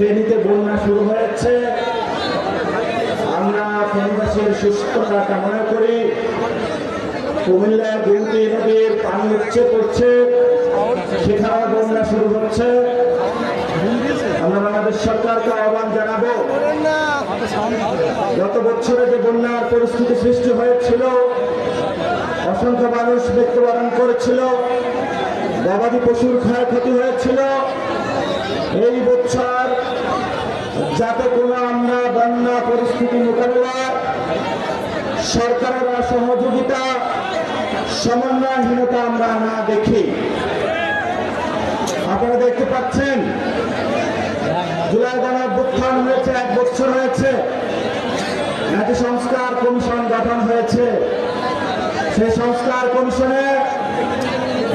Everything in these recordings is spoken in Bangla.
ফেনীতে বন্যা শুরু হয়েছে। আমরা ফেনীবাসীর সুস্থতা কামনা করি। কুমিল্লার গোমতী নদীর পানি উপচে পড়ছে, সেখানে বন্যা শুরু হচ্ছে। আমরা বাংলাদেশ সরকারকে আহ্বান জানাবো, গত বছরে যে বন্যার পরিস্থিতি সৃষ্টি হয়েছিল, অসংখ্য মানুষ মৃত্যুবরণ করেছিল, গবাদি পশুর ক্ষয়ক্ষতি হয়েছিল। এই বছর যাতে কোনো আমরা বন্যা পরিস্থিতি মোকাবিলায় সরকারের সহযোগিতা, সমন্বয়হীনতা আমরা না দেখি। আপনারা দেখতে পাচ্ছেন জুলাই গণঅভ্যুত্থান হয়েছে, 1 বছর হয়েছে, জাতীয় সংস্কার কমিশন গঠন হয়েছে। সেই সংস্কার কমিশনে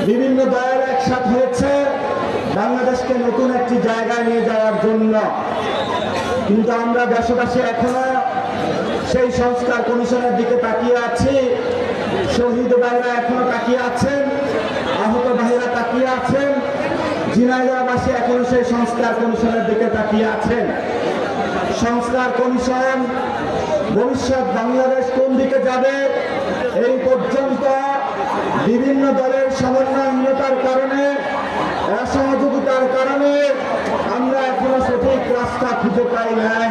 বিভিন্ন দল একসাথ হয়েছে বাংলাদেশকে নতুন একটি জায়গায় নিয়ে যাওয়ার জন্য। কিন্তু আমরা দেশবাসী এখনো সেই সংস্কার কমিশনের দিকে তাকিয়ে আছি। শহীদ ভাইরা এখনো তাকিয়ে আছেন, আহত ভাইরা তাকিয়ে আছেন, ঝিনাইদহবাসী এখনো সেই সংস্কার কমিশনের দিকে তাকিয়ে আছেন। সংস্কার কমিশন ভবিষ্যৎ বাংলাদেশ কোন দিকে যাবে, এই পর্যন্ত বিভিন্ন দলের সমন্বয়হীনতার কারণে, অসহযোগিতার কারণে আমরা এখনো সঠিক রাস্তা খুঁজে পাই নাই।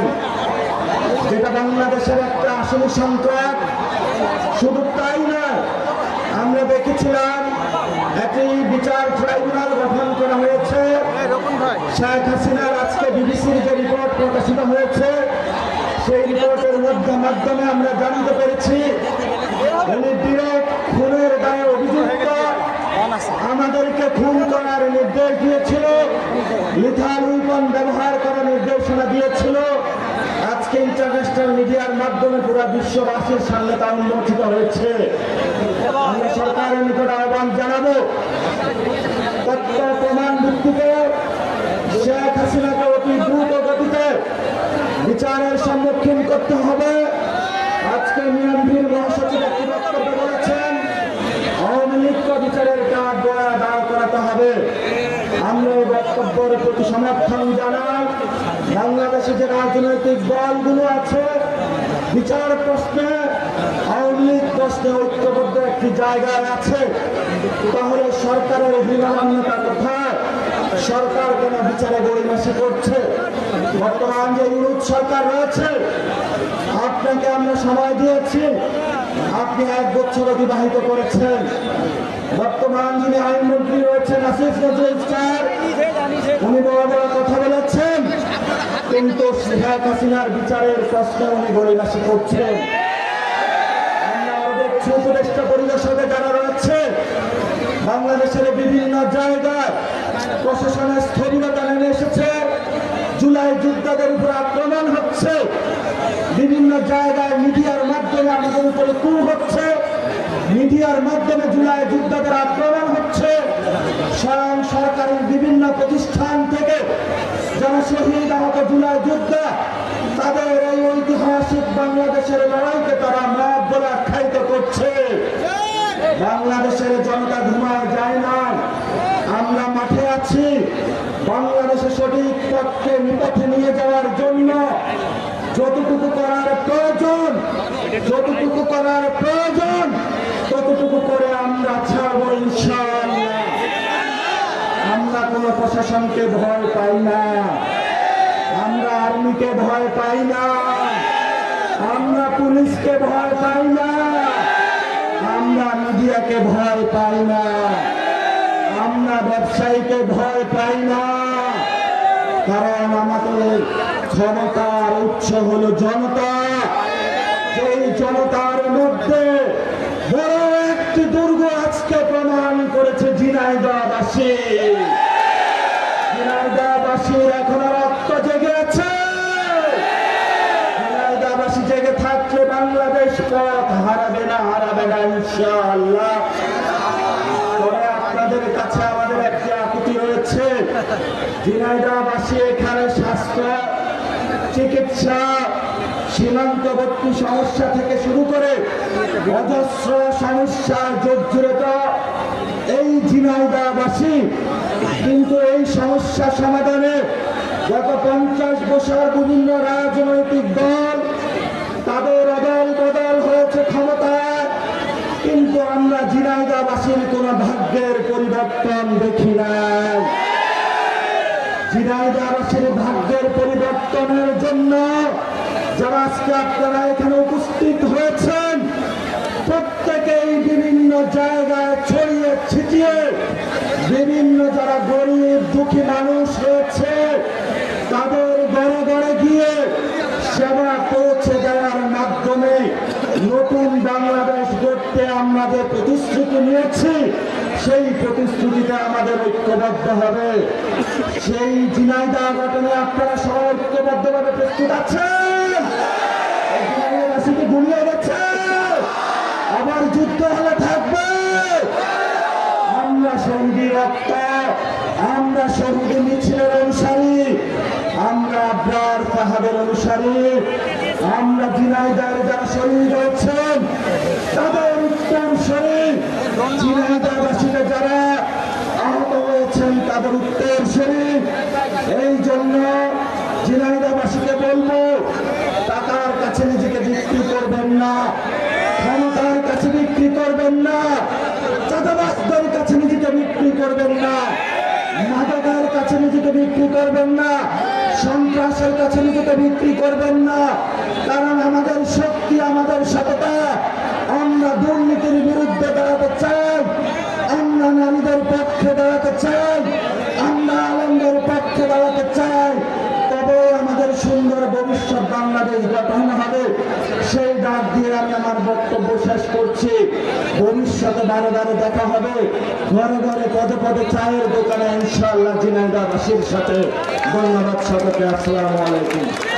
যেটা বাংলাদেশের একটা আসলে সংকট। শুধু তাই নয়, আমরা দেখেছিলাম একটি বিচার ট্রাইব্যুনাল গঠন করা হয়েছে। শেখ হাসিনার আজকে বিবিসির যে রিপোর্ট প্রকাশিত হয়েছে, সেই রিপোর্টের মাধ্যমে আমরা জানতে পেরেছি ডিরেক্ট খুনের দায়ে অভিযুক্ত, আমাদেরকে খুন করার নির্দেশ দিয়েছিল, লিথাল উইপন ব্যবহার করার নির্দেশনা দিয়েছিল। আজকে ইন্টারন্যাশনাল মিডিয়ার মাধ্যমে পুরো বিশ্ববাসীর সামনে তা উন্মোচিত হয়েছে। আমরা সরকারের নিকট আহ্বান জানাবো, তথ্য প্রমাণ ভিত্তিতে শেখ হাসিনাকে অতি দ্রুত গতিতে বিচারের সম্মুখীন করতে হবে। আজকে বিএনপির মহাসচিব একটি বক্তব্য বলেছেন, আওয়ামী লীগকে বিচারের কাঠ দাঁড় করাতে হবে। আমরা এই বক্তব্যের প্রতি সমর্থন জানাই। বাংলাদেশে যে রাজনৈতিক দলগুলো আছে, বিচার প্রশ্নে, আওয়ামী লীগ প্রশ্নে ঐক্যবদ্ধ একটি জায়গায় আছে, তাহলে সরকারের হীনমান্যতা কোথায়? সরকার কেন বিচারে গড়িমাসি করছে? বর্তমান যে ইউরোপ সরকার রয়েছে, আপনাকে আমরা সময় দিয়েছি, আপনি 1 বছর অতিবাহিত করেছেন। বর্তমান যিনি আইনমন্ত্রী রয়েছেন আসিফ নজরুল ইসলাম, উনি বড় বড় কথা বলেছেন, কিন্তু শেখ হাসিনার বিচারের প্রশ্নে উনি গড়িমাসি করছেন। আমরা আরো দেখছি উপদেষ্টা পরিষদে যারা রয়েছে, বাংলাদেশের বিভিন্ন জায়গায় প্রশাসনের স্থবিরতা নেমে এসেছে। জুলাই যোদ্ধাদের উপর আক্রমণ হচ্ছে, বিভিন্ন জায়গায় মিডিয়ার মাধ্যমে আমাদের উপরে ক্রু হচ্ছে, মিডিয়ার মাধ্যমে জুলাই যোদ্ধাদের আক্রমণ হচ্ছে। স্বয়ং সরকারের বিভিন্ন প্রতিষ্ঠান থেকে যারা শহীদ আহত জুলাই যোদ্ধা, তাদের এই ঐতিহাসিক বাংলাদেশের লড়াইকে তারা মত বলে আখ্যায়িত করছে। বাংলাদেশের জনতা ঘুমায় যায় না, আমরা মাঠে আছি বাংলাদেশের সঠিক পথকে নিপথে নিয়ে যাওয়ার জন্য। যতটুকু করার প্রয়োজন, যতটুকু করার প্রয়োজন, ততটুকু করে আমরা ছাড়বো ইনশাআল্লাহ। আমরা কোনো প্রশাসনকে ভয় পাই না, আমরা আর্মিকে ভয় পাই না, আমরা পুলিশকে ভয় পাই না, আমরা মিডিয়াকে ভয় পাই না, আমরা ব্যবসায়ীকে ভয় পাই না। কারণ আমাদের ক্ষমতার উৎস হলো জনতা। সেই জনতার মধ্যে বড় একটি দুর্গ আজকে প্রমাণ করেছে ঝিনাইদহবাসী। ঝিনাইদহবাসীর এখনো রক্ত জেগে আছে। ঝিনাইদহবাসী জেগে থাকলে বাংলাদেশ পথ হারাবে না, হারাবে না ইনশাআল্লাহ। তবে আপনাদের কাছে আমাদের একটি আকুতি রয়েছে, ঝিনাইদহবাসী এখানে স্বাস্থ্য, চিকিৎসা, সীমান্তবর্তী সমস্যা থেকে শুরু করে অজস্র সমস্যার জর্জরিত এই ঝিনাইদহবাসী, কিন্তু এই সমস্যা সমাধানে গত 50 বছর বিভিন্ন রাজনৈতিক দল তাদের অদল বদল হয়েছে ক্ষমতায়, কিন্তু আমরা ঝিনাইদহবাসীর কোন ভাগ্যের পরিবর্তন দেখি নাই। ঝিনাইদহবাসীর ভাগ্যের পরিবর্তনের জন্য যারা আজকে আপনারা এখানে উপস্থিত হয়েছেন, প্রত্যেকেই বিভিন্ন জায়গায় ছড়িয়ে ছিটিয়ে বিভিন্ন যারা গরিব দুঃখী মানুষ রয়েছে তাদের ঘরে ঘরে গিয়ে সেবা পৌঁছে দেওয়ার মাধ্যমে নতুন বাংলাদেশ গড়তে আমরা যে প্রতিশ্রুতি নিয়েছি সেই প্রতিশ্রুতিতে আমাদের ঐক্যবদ্ধ হবে। সেই ঝিনাইদহ গঠনে আপনারা সবাই ঐক্যবদ্ধভাবে প্রস্তুত আছেন? ঝিনাইদহবাসীকে গুলিয়ে গেছে, আবার যুদ্ধ হলে থাকবে। আমরা শহীদের রক্ত, আমরা শহীদের মিছিলের অনুসারী, আমরা আবরার সাহাবের অনুসারী, আমরা ঝিনাইদহের যারা শহীদ হয়েছেন তাদের উত্তম শরীর, ঝিনাইদহবাসীরা যারা আহত হয়েছেন তাদের উত্তর শরীর। এই জন্য ঝিনাইদহবাসীকে বলবো, টাকার কাছে নিজেকে বিক্রি করবেন না, ক্ষমতার কাছে বিক্রি করবেন না, চাঁদাবাজদের কাছে নিজেকে বিক্রি করবেন না, মাদকের কাছে নিজেকে বিক্রি করবেন না, সন্ত্রাসের কাছে নিজেকে বিক্রি করবেন না। কারণ আমাদের শক্তি, আমাদের সততা, আমরা দুর্নীতির বিরুদ্ধে দাঁড়াতে চাই, আমরা নারীদের পক্ষে দাঁড়াতে চাই, আমরা আলেমদের পক্ষে দাঁড়াতে চাই। তবে আমাদের সুন্দর ভবিষ্যৎ বাংলাদেশ গঠন হবে। সেই ডাক দিয়ে আমি আমার বক্তব্য শেষ করছি। ভবিষ্যতে বারে বারে দেখা হবে, ঘরে ঘরে পদে পদে চায়ের দোকানে ইনশাআল্লাহ ঝিনাইদহবাসীর সাথে। ধন্যবাদ সকলকে। আসসালামু আলাইকুম।